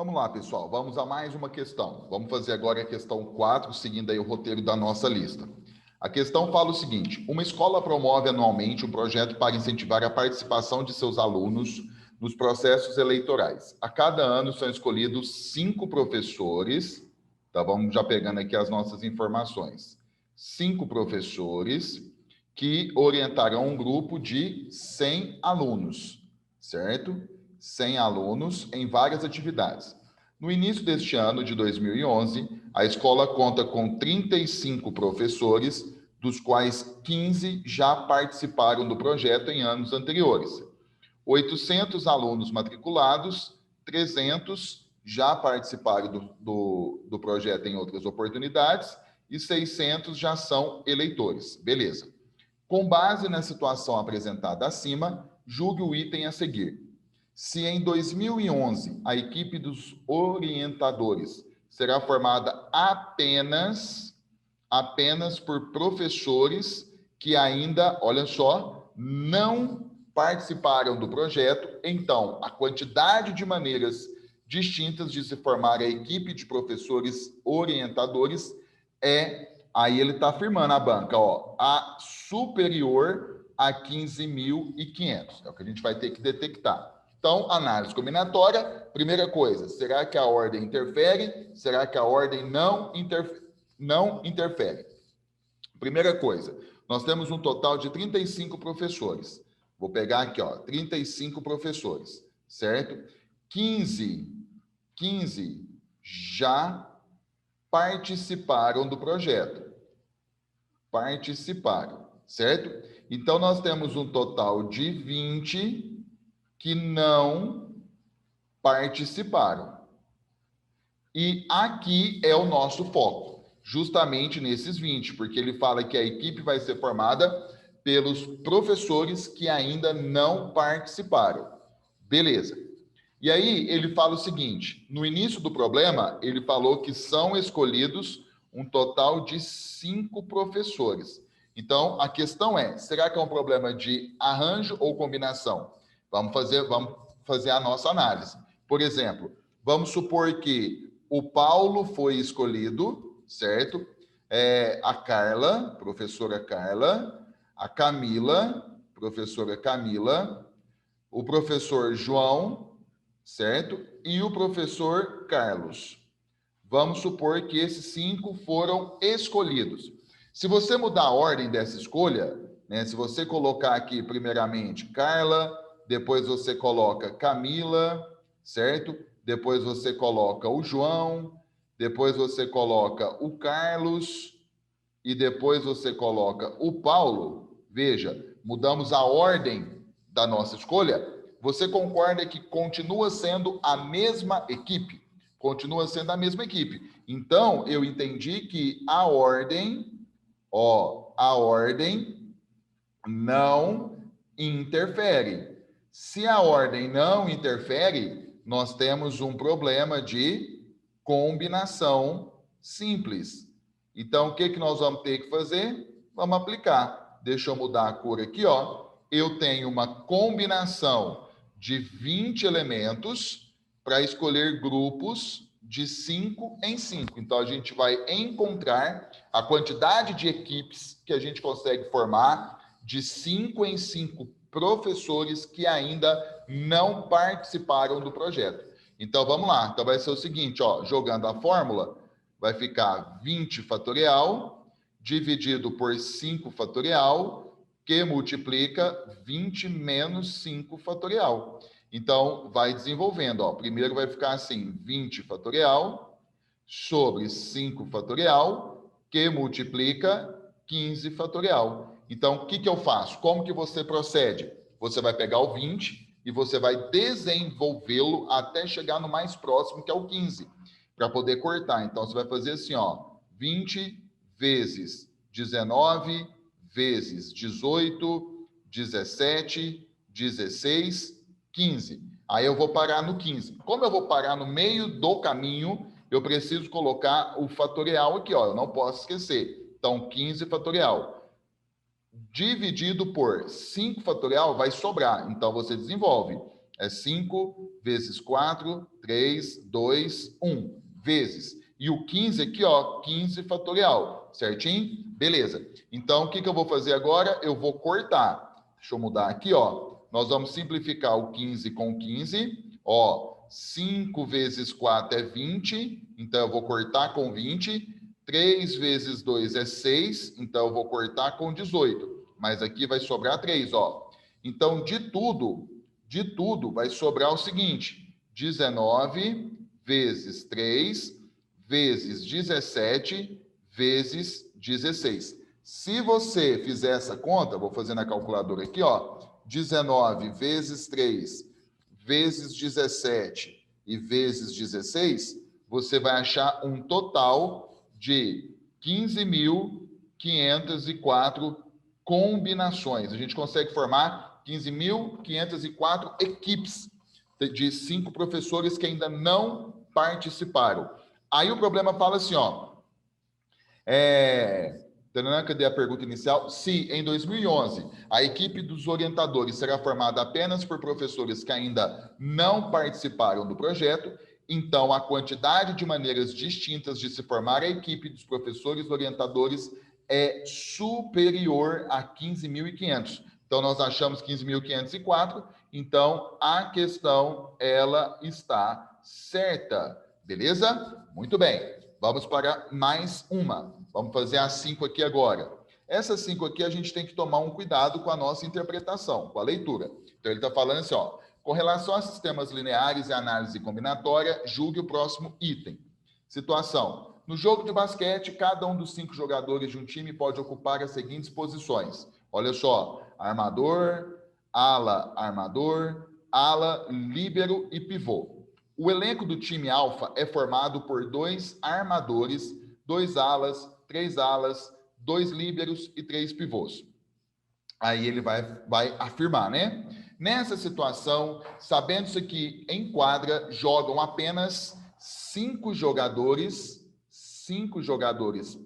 Vamos lá, pessoal. Vamos a mais uma questão. Vamos fazer agora a questão 4, seguindo aí o roteiro da nossa lista. A questão fala o seguinte: uma escola promove anualmente um projeto para incentivar a participação de seus alunos nos processos eleitorais. A cada ano são escolhidos 5 professores, tá? Vamos já pegando aqui as nossas informações. 5 professores que orientarão um grupo de 100 alunos, certo? 100 alunos em várias atividades. No início deste ano de 2011, a escola conta com 35 professores, dos quais 15 já participaram do projeto em anos anteriores. 800 alunos matriculados, 300 já participaram do projeto em outras oportunidades e 600 já são eleitores. Beleza. Com base na situação apresentada acima, julgue o item a seguir. Se em 2011 a equipe dos orientadores será formada apenas por professores que ainda, olha só, não participaram do projeto, então a quantidade de maneiras distintas de se formar a equipe de professores orientadores aí ele está afirmando a banca, ó, a superior a 15.500. É o que a gente vai ter que detectar. Então, análise combinatória, primeira coisa, será que a ordem interfere? Será que a ordem não interfere? Primeira coisa, nós temos um total de 35 professores. Vou pegar aqui, ó, 35 professores, certo? 15 já participaram do projeto. Participaram, certo? Então, nós temos um total de 20 que não participaram. E aqui é o nosso foco, justamente nesses 20, porque ele fala que a equipe vai ser formada pelos professores que ainda não participaram. Beleza. E aí ele fala o seguinte, no início do problema, ele falou que são escolhidos um total de 5 professores. Então, a questão é, será que é um problema de arranjo ou combinação? Vamos fazer a nossa análise. Por exemplo, vamos supor que o Paulo foi escolhido, certo? A Carla, professora Carla, a Camila, professora Camila, o professor João, certo? E o professor Carlos. Vamos supor que esses 5 foram escolhidos. Se você mudar a ordem dessa escolha, né, se você colocar aqui primeiramente Carla, depois você coloca Camila, certo? Depois você coloca o João, depois você coloca o Carlos e depois você coloca o Paulo. Veja, mudamos a ordem da nossa escolha. Você concorda que continua sendo a mesma equipe? Continua sendo a mesma equipe. Então, eu entendi que a ordem não interfere. Se a ordem não interfere, nós temos um problema de combinação simples. Então, o que nós vamos ter que fazer? Vamos aplicar. Deixa eu mudar a cor aqui, ó. Eu tenho uma combinação de 20 elementos para escolher grupos de 5 em 5. Então, a gente vai encontrar a quantidade de equipes que a gente consegue formar de 5 em 5 professores que ainda não participaram do projeto. Então, vamos lá. Então, vai ser o seguinte, ó, jogando a fórmula, vai ficar 20 fatorial dividido por 5 fatorial, que multiplica 20 menos 5 fatorial. Então, vai desenvolvendo. Ó. Primeiro vai ficar assim, 20 fatorial sobre 5 fatorial, que multiplica 15 fatorial. Então, o que eu faço? Como que você procede? Você vai pegar o 20 e você vai desenvolvê-lo até chegar no mais próximo, que é o 15, para poder cortar. Então, você vai fazer assim, ó, 20 vezes 19 vezes 18, 17, 16, 15. Aí eu vou parar no 15. Como eu vou parar no meio do caminho, eu preciso colocar o fatorial aqui, ó. Eu não posso esquecer. Então, 15 fatorial. Dividido por 5 fatorial vai sobrar. Então, você desenvolve. É 5 vezes 4, 3, 2, 1, vezes. E o 15 aqui, ó, 15 fatorial, certinho? Beleza. Então, o que eu vou fazer agora? Eu vou cortar. Deixa eu mudar aqui, ó. Nós vamos simplificar o 15 com 15. Ó, 5 vezes 4 é 20, então eu vou cortar com 20. 3 vezes 2 é 6, então eu vou cortar com 18. Mas aqui vai sobrar 3, ó. Então, de tudo, vai sobrar o seguinte: 19 vezes 3 vezes 17 vezes 16. Se você fizer essa conta, vou fazer na calculadora aqui, ó, 19 vezes 3 vezes 17 e vezes 16, você vai achar um total de 15.504 combinações. A gente consegue formar 15.504 equipes de 5 professores que ainda não participaram. Aí o problema fala assim, ó, cadê a pergunta inicial? Se em 2011 a equipe dos orientadores será formada apenas por professores que ainda não participaram do projeto, então a quantidade de maneiras distintas de se formar a equipe dos professores orientadores é superior a 15.500. Então nós achamos 15.504, então a questão ela está certa. Beleza? Muito bem. Vamos para mais uma. Vamos fazer as 5 aqui agora. Essas 5 aqui a gente tem que tomar um cuidado com a nossa interpretação, com a leitura. Então ele está falando assim, ó, com relação a sistemas lineares e análise combinatória, julgue o próximo item. Situação. No jogo de basquete, cada um dos 5 jogadores de um time pode ocupar as seguintes posições. Olha só, armador, ala, líbero e pivô. O elenco do time alfa é formado por 2 armadores, 2 alas, 3 alas, 2 líberos e 3 pivôs. Aí ele vai afirmar, né? Nessa situação, sabendo-se que em quadra jogam apenas 5 jogadores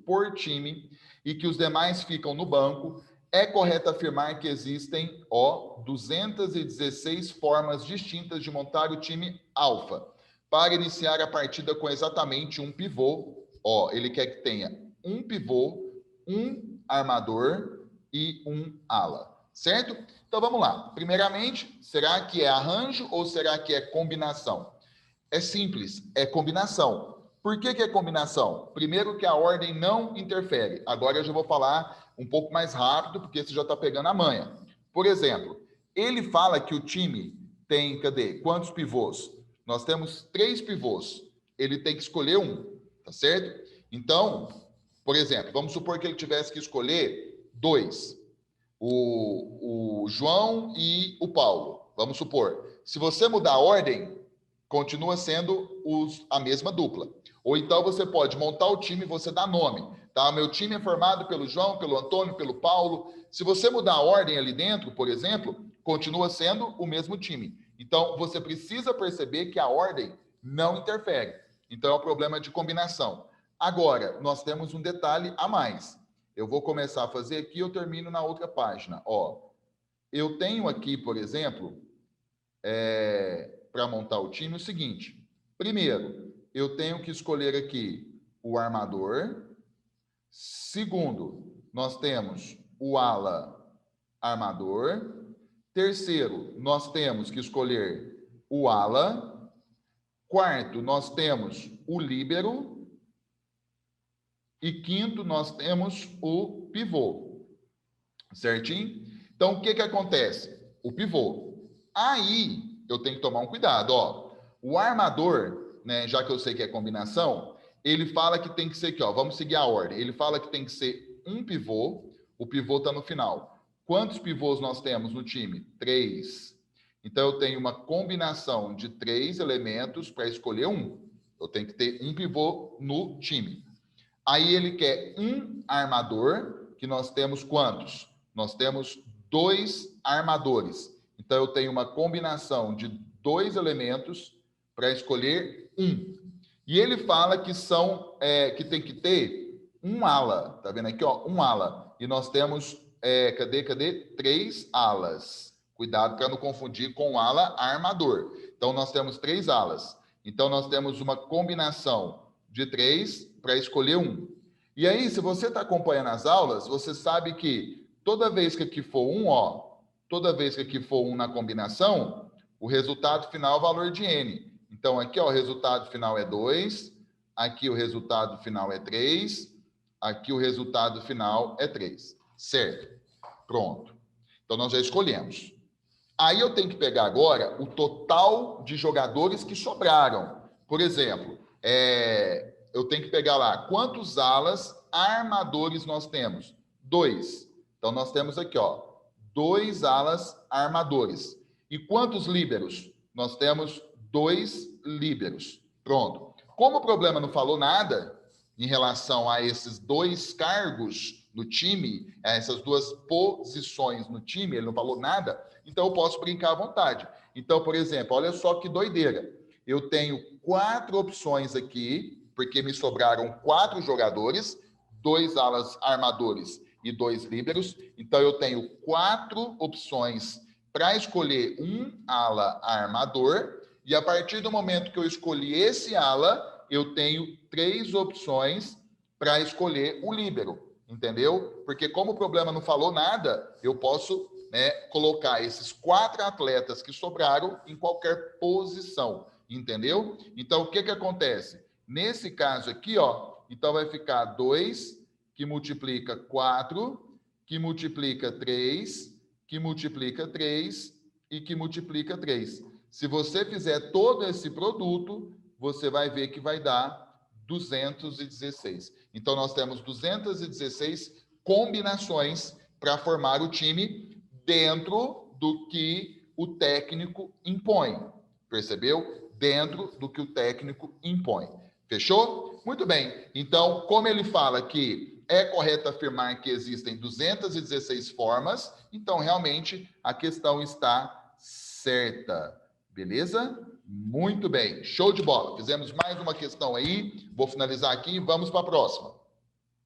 por time e que os demais ficam no banco, é correto afirmar que existem, 216 formas distintas de montar o time alfa. Para iniciar a partida com exatamente um pivô, ele quer que tenha um pivô, um armador e um ala, certo? Então vamos lá. Primeiramente, será que é arranjo ou será que é combinação? É simples, é combinação. Por que é combinação? Primeiro que a ordem não interfere. Agora eu já vou falar um pouco mais rápido, porque você já está pegando a manha. Por exemplo, ele fala que o time tem, quantos pivôs? Nós temos 3 pivôs. Ele tem que escolher um, tá certo? Então, por exemplo, vamos supor que ele tivesse que escolher 2. O João e o Paulo. Vamos supor. Se você mudar a ordem, continua sendo a mesma dupla. Ou então você pode montar o time e você dá nome. Tá? Meu time é formado pelo João, pelo Antônio, pelo Paulo. Se você mudar a ordem ali dentro, por exemplo, continua sendo o mesmo time. Então, você precisa perceber que a ordem não interfere. Então, é o problema de combinação. Agora, nós temos um detalhe a mais. Eu vou começar a fazer aqui e eu termino na outra página. Eu tenho aqui, por exemplo, para montar o time, o seguinte. Primeiro, eu tenho que escolher aqui o armador. Segundo, nós temos o ala armador. Terceiro, nós temos que escolher o ala. Quarto, nós temos o líbero. E quinto, nós temos o pivô. Certinho? Então, o que acontece? O pivô. Aí, eu tenho que tomar um cuidado. O armador, né, já que eu sei que é combinação, ele fala que tem que ser aqui, vamos seguir a ordem. Ele fala que tem que ser um pivô. O pivô está no final. Quantos pivôs nós temos no time? 3. Então, eu tenho uma combinação de 3 elementos para escolher um. Eu tenho que ter um pivô no time. Aí ele quer um armador, que nós temos quantos? Nós temos 2 armadores. Então, eu tenho uma combinação de 2 elementos para escolher um. E ele fala que que tem que ter um ala. Tá vendo aqui, um ala. E nós temos, cadê? 3 alas. Cuidado para não confundir com ala armador. Então, nós temos 3 alas. Então, nós temos uma combinação de 3 para escolher 1. E aí, se você está acompanhando as aulas, você sabe que toda vez que aqui for 1, ó, toda vez que aqui for 1 na combinação, o resultado final é o valor de n. Então, aqui ó, o resultado final é 2, aqui o resultado final é 3, aqui o resultado final é 3. Certo? Pronto. Então, nós já escolhemos. Aí eu tenho que pegar agora o total de jogadores que sobraram. Por exemplo, eu tenho que pegar lá quantos alas armadores nós temos. 2. Então, nós temos aqui, ó, 2 alas armadores. E quantos líberos? Nós temos 2 líberos. Pronto. Como o problema não falou nada em relação a esses 2 cargos no time, essas 2 posições no time, ele não falou nada, então eu posso brincar à vontade. Então, por exemplo, olha só que doideira. Eu tenho 4 opções aqui, porque me sobraram 4 jogadores, 2 alas armadores e 2 líberos. Então, eu tenho 4 opções para escolher um ala armador. E a partir do momento que eu escolhi esse ala, eu tenho 3 opções para escolher o líbero. Entendeu? Porque como o problema não falou nada, eu posso colocar esses 4 atletas que sobraram em qualquer posição. Entendeu? Então, o que acontece? Nesse caso aqui, ó, então vai ficar 2 que multiplica 4, que multiplica 3, que multiplica 3 e que multiplica 3. Se você fizer todo esse produto, você vai ver que vai dar 216. Então, nós temos 216 combinações para formar o time dentro do que o técnico impõe. Percebeu? Dentro do que o técnico impõe. Fechou? Muito bem. Então, como ele fala que é correto afirmar que existem 216 formas, então, realmente, a questão está certa. Beleza? Muito bem. Show de bola. Fizemos mais uma questão aí. Vou finalizar aqui e vamos para a próxima.